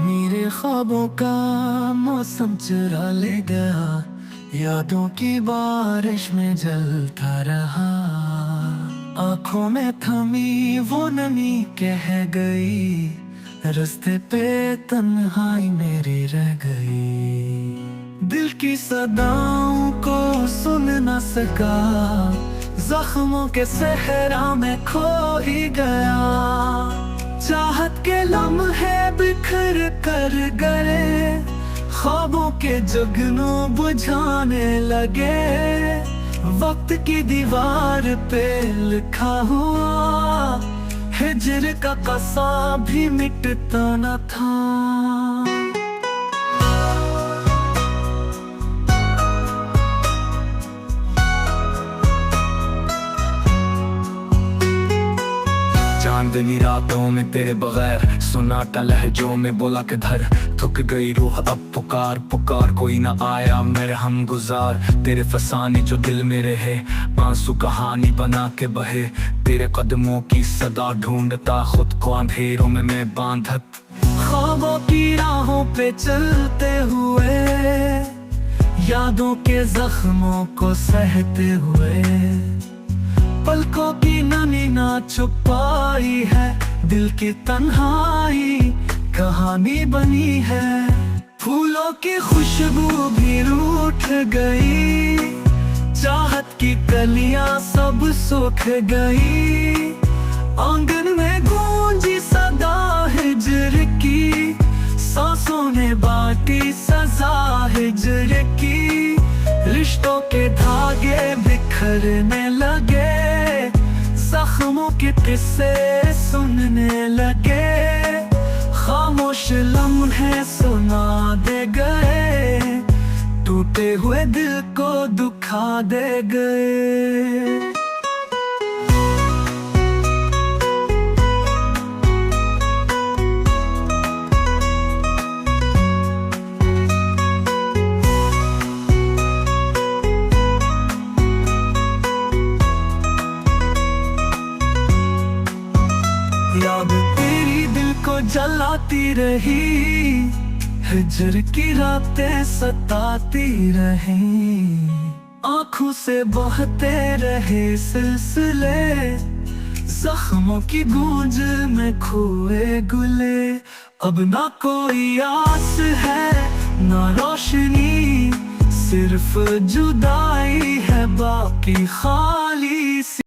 मेरे ख्वाबों का मौसम चुरा ले गया, यादों की बारिश में जलता रहा। आंखों में थमी वो नमी कह गई, रास्ते पे तन्हाई मेरी रह गई। दिल की सदाओं को सुन न सका, जख्मों के सहरा में खो ही गया। चाहत के लम्हे बिखर कर गए, ख्वाबों के जुगनू बुझाने लगे। वक्त की दीवार पे लिखा हुआ हिजर का कसा भी मिटता न था। चांदनी रातों में तेरे बगैर, सुनाटा लहजों में बोला किधर। थक गई रूह अब पुकार पुकार, कोई ना आया मेरे हम गुजार। तेरे फसाने जो दिल में रहे, आंसू कहानी बना के बहे। तेरे कदमों की सदा ढूंढता, खुद को अंधेरों में मैं बांधत। ख्वाबों की राहों पे चलते हुए, यादों के जख्मों को सहते हुए। पलकों की नमी ना छुपाई है, दिल की तन्हाई कहानी बनी है। फूलों की खुशबू भी रूठ गई, चाहत की कलियां सब सूख गई। आंगन में गूंजी सदा हिजर की, सांसों ने बांटी सजा हिजर की। रिश्तों के धागे बिखरने लगे, जख्मों के किस्से सुनने लगे। खामोश लम्हे सुना दे गए, टूटे हुए दिल को दुखा दे गए। याद तेरी दिल को जलाती रही, हिजर की रातें सताती रही। आंखों से बहते रहे सिलसिले, जख्मों की गूंज में खोए गुले। अब ना कोई आस है ना रोशनी, सिर्फ जुदाई है बाकी खाली।